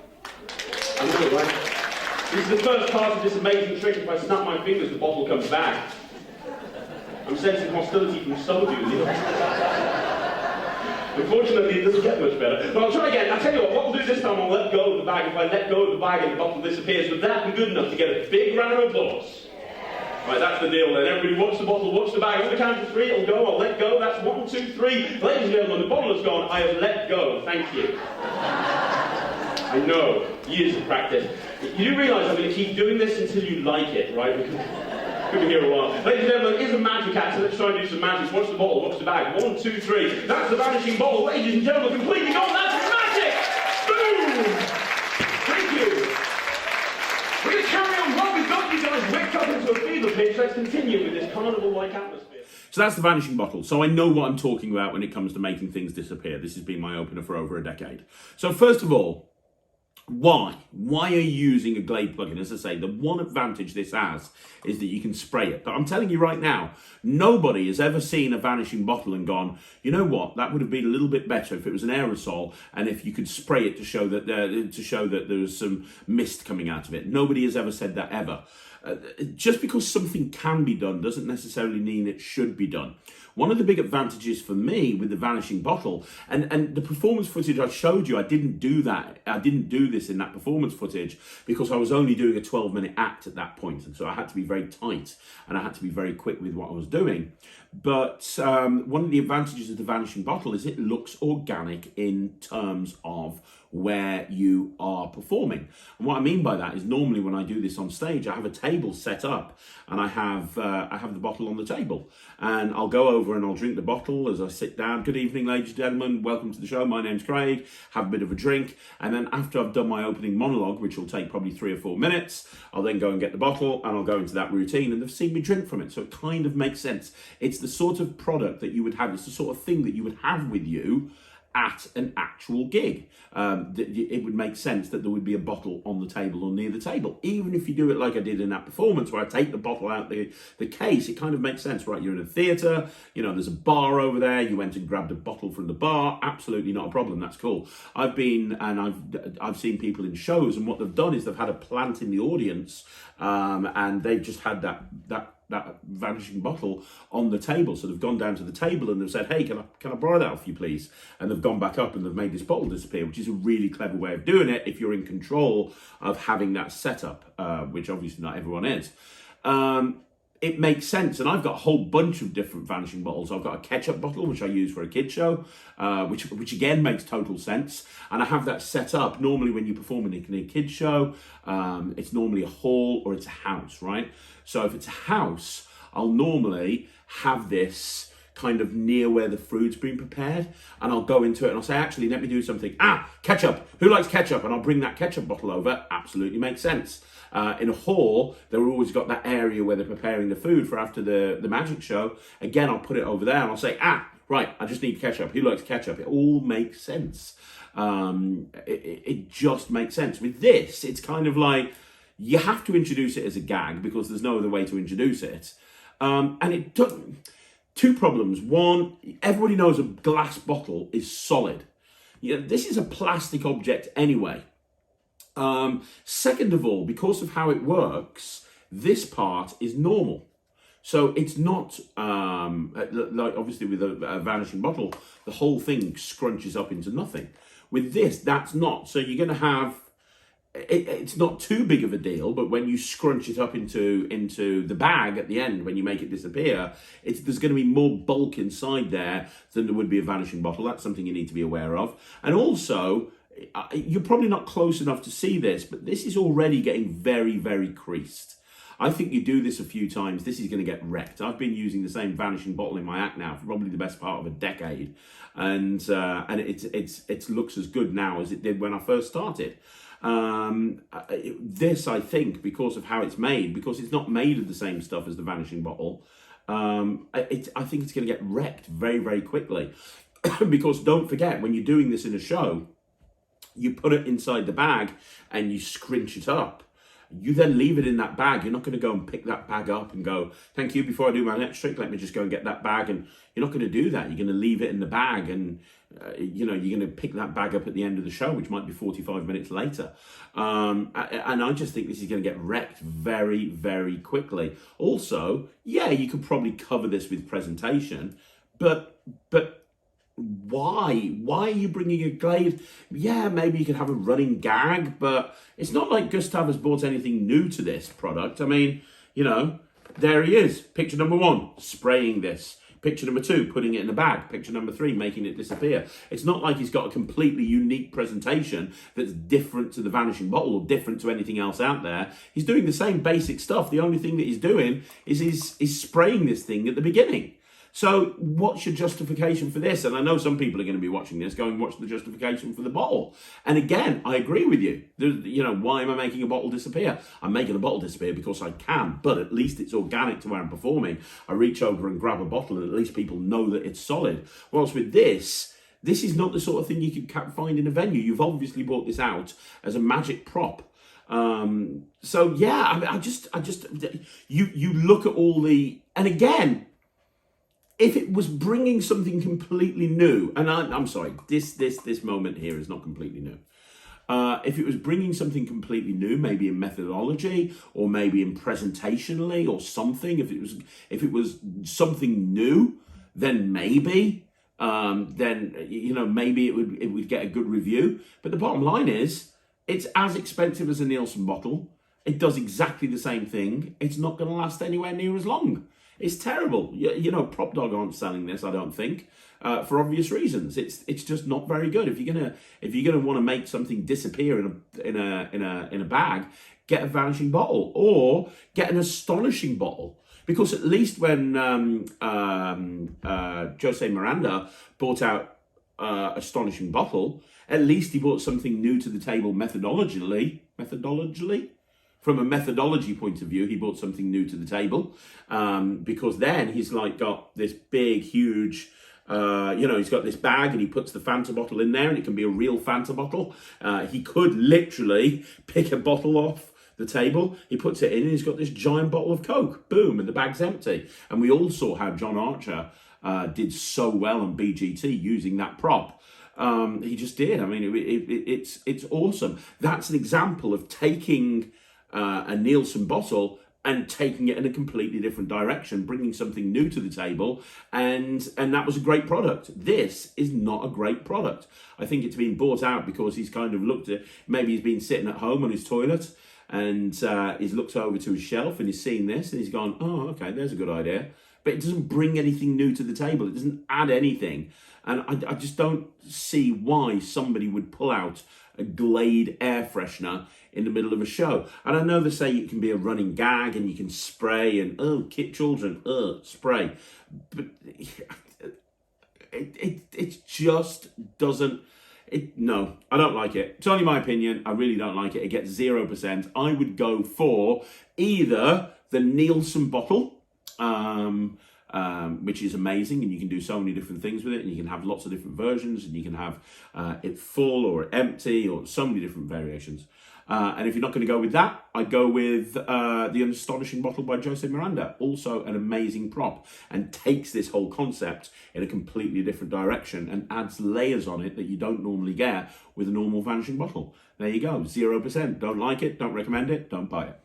A: I'm good, right? This is the first part of this amazing trick. If I snap my fingers, the bottle comes back. I'm sensing hostility from some of you. Unfortunately, it doesn't get much better. But I'll try again. I'll tell you what we'll do this time, I'll let go of the bag. If I let go of the bag and the bottle disappears, would that be good enough to get a big round of applause? Right, that's the deal then. Everybody watch the bottle, watch the bag. On the count of 3, it'll go. I'll let go. That's 1, 2, 3. Ladies and gentlemen, the bottle has gone. I have let go. Thank you. I know. Years of practice. You do realise I'm going to keep doing this until you like it, right? Could be here a while. Ladies and gentlemen, it is a magic act, so let's try and do some magic. Watch the bottle, watch the bag. 1, 2, 3. That's the vanishing bottle. Ladies and gentlemen, completely gone. That's magic! Boom! Thank you. We're going to carry on. Well, we've got you guys whipped up into a fever pitch. Let's continue with this carnival-like atmosphere. So that's the vanishing bottle. So I know what I'm talking about when it comes to making things disappear. This has been my opener for over a decade. So first of all, why? Why are you using a Glade plugin? As I say, the one advantage this has is that you can spray it. But I'm telling you right now, nobody has ever seen a vanishing bottle and gone, you know what, that would have been a little bit better if it was an aerosol and if you could spray it to show that there was some mist coming out of it. Nobody has ever said that ever. Just because something can be done doesn't necessarily mean it should be done. One of the big advantages for me with the vanishing bottle, and the performance footage I showed you, I didn't do that. I didn't do this in that performance footage because I was only doing a 12-minute act at that point, and so I had to be very tight and I had to be very quick with what I was doing. But one of the advantages of the vanishing bottle is it looks organic in terms of where you are performing. And what I mean by that is normally when I do this on stage, I have a table set up and I have the bottle on the table, and I'll go over and I'll drink the bottle as I sit down. Good evening, ladies and gentlemen. Welcome to the show. My name's Craig. Have a bit of a drink. And then after I've done my opening monologue, which will take probably 3 or 4 minutes, I'll then go and get the bottle and I'll go into that routine, and they've seen me drink from it. So it kind of makes sense. It's the sort of product that you would have. It's the sort of thing that you would have with you at an actual gig. It would make sense that there would be a bottle on the table or near the table. Even if you do it like I did in that performance where I take the bottle out the case, it kind of makes sense, right? You're in a theatre, you know, there's a bar over there, you went and grabbed a bottle from the bar, absolutely not a problem, that's cool. I've seen people in shows, and what they've done is they've had a plant in the audience, and they've just had that vanishing bottle on the table. So they've gone down to the table and they've said, hey, can I borrow that off you, please? And they've gone back up and they've made this bottle disappear, which is a really clever way of doing it if you're in control of having that setup, which obviously not everyone is. It makes sense, and I've got a whole bunch of different vanishing bottles. I've got a ketchup bottle, which I use for a kid show, which again makes total sense. And I have that set up. Normally when you perform in a kid show, it's normally a hall or it's a house, right? So if it's a house, I'll normally have this kind of near where the food's been prepared, and I'll go into it and I'll say, actually, let me do something. Ketchup. Who likes ketchup? And I'll bring that ketchup bottle over. Absolutely makes sense. In a hall, they've always got that area where they're preparing the food for after the magic show. Again, I'll put it over there and I'll say, right, I just need ketchup. Who likes ketchup? It all makes sense. It just makes sense. With this, it's kind of like, you have to introduce it as a gag because there's no other way to introduce it. And it does. 2 problems. One, everybody knows a glass bottle is solid. This is a plastic object anyway. Second of all, because of how it works, this part is normal. So it's not, like obviously with a vanishing bottle, the whole thing scrunches up into nothing. With this, that's not. So you're going to have, it's not too big of a deal, but when you scrunch it up into the bag at the end, when you make it disappear, there's going to be more bulk inside there than there would be a vanishing bottle. That's something you need to be aware of. And also, you're probably not close enough to see this, but this is already getting very, very creased. I think you do this a few times, this is going to get wrecked. I've been using the same vanishing bottle in my act now for probably the best part of a decade, and it looks as good now as it did when I first started. This, I think, because of how it's made, because it's not made of the same stuff as the vanishing bottle, I think it's going to get wrecked very, very quickly. Because don't forget, when you're doing this in a show, you put it inside the bag and you scrunch it up. you then leave it in that bag. You're not going to go and pick that bag up and go, thank you, before I do my next trick, let me just go and get that bag. And you're not going to do that. You're going to leave it in the bag, and you're going to pick that bag up at the end of the show, which might be 45 minutes later. And I just think this is going to get wrecked very, very quickly. Also, yeah, you could probably cover this with presentation, but why? Why are you bringing a glade? Yeah, maybe you could have a running gag, but it's not like Gustav has brought anything new to this product. I mean, there he is. Picture number 1, spraying this. Picture number 2, putting it in a bag. Picture number 3, making it disappear. It's not like he's got a completely unique presentation that's different to the Vanishing Bottle or different to anything else out there. He's doing the same basic stuff. The only thing that he's doing is he's spraying this thing at the beginning. So what's your justification for this? And I know some people are going to be watching this, going, what's the justification for the bottle? And again, I agree with you. Why am I making a bottle disappear? I'm making a bottle disappear because I can, but at least it's organic to where I'm performing. I reach over and grab a bottle, and at least people know that it's solid. Whilst with this is not the sort of thing you can find in a venue. You've obviously brought this out as a magic prop. So yeah, I mean, you look at all the, and again, if it was bringing something completely new, and I'm sorry, this moment here is not completely new. If it was bringing something completely new, maybe in methodology or maybe in presentationally or something, if it was something new, then maybe, maybe it would get a good review. But the bottom line is, it's as expensive as a Nielsen bottle. It does exactly the same thing. It's not going to last anywhere near as long. It's terrible. Prop Dog aren't selling this, I don't think, for obvious reasons. It's just not very good. If you're gonna want to make something disappear in a bag, get a Vanishing Bottle or get an Astonishing Bottle. Because at least when Jose Miranda brought out Astonishing Bottle, at least he brought something new to the table methodologically. From a methodology point of view, he brought something new to the table, because then he's got this big, huge, he's got this bag and he puts the Fanta bottle in there, and it can be a real Fanta bottle. He could literally pick a bottle off the table, he puts it in, and he's got this giant bottle of Coke. Boom, and the bag's empty. And we all saw how John Archer did so well on BGT using that prop. He just did. I mean, it's awesome. That's an example of taking a Nielsen bottle and taking it in a completely different direction, bringing something new to the table, and that was a great product. This is not a great product. I think it's been bought out because he's kind of looked at, maybe he's been sitting at home on his toilet, and he's looked over to his shelf and he's seen this and he's gone, oh, okay, there's a good idea. But it doesn't bring anything new to the table. It doesn't add anything. And I just don't see why somebody would pull out a Glade air freshener in the middle of a show. And I know they say it can be a running gag and you can spray and, kid children, spray. But it just doesn't, no, I don't like it. It's only my opinion. I really don't like it. It gets 0%. I would go for either the Nielsen bottle, which is amazing, and you can do so many different things with it, and you can have lots of different versions, and you can have it full or empty or so many different variations. And if you're not going to go with that, I'd go with the Astonishing Bottle by Jose Miranda. Also an amazing prop, and takes this whole concept in a completely different direction and adds layers on it that you don't normally get with a normal Vanishing Bottle. There you go, 0%. Don't like it, don't recommend it, don't buy it.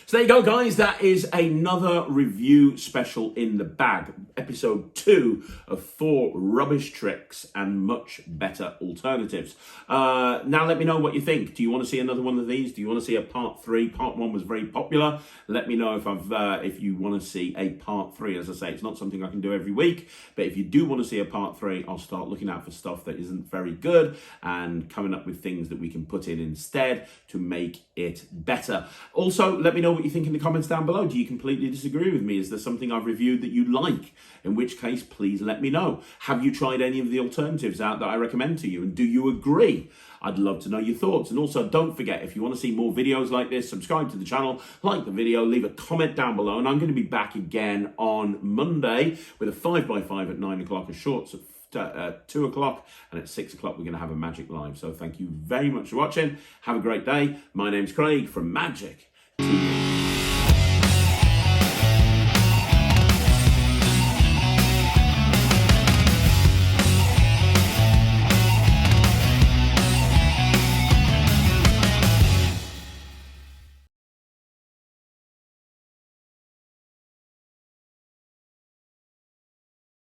A: So there you go, guys. That is another review special in the bag. Episode 2 of 4 rubbish tricks and much better alternatives. Now let me know what you think. Do you want to see another one of these? Do you want to see a part 3? Part 1 was very popular. Let me know if you want to see a part 3. As I say, it's not something I can do every week, but if you do want to see a part 3, I'll start looking out for stuff that isn't very good and coming up with things that we can put in instead to make it better. Also, let me know what you think in the comments down below. Do you completely disagree with me? Is there something I've reviewed that you like? In which case, please let me know. Have you tried any of the alternatives out that I recommend to you? And do you agree? I'd love to know your thoughts. And also, don't forget, if you want to see more videos like this, subscribe to the channel, like the video, leave a comment down below. And I'm going to be back again on Monday with a 5x5 at 9 o'clock, a short at 2 o'clock, and at 6 o'clock we're going to have a Magic Live. So thank you very much for watching. Have a great day. My name's Craig from Magic TV.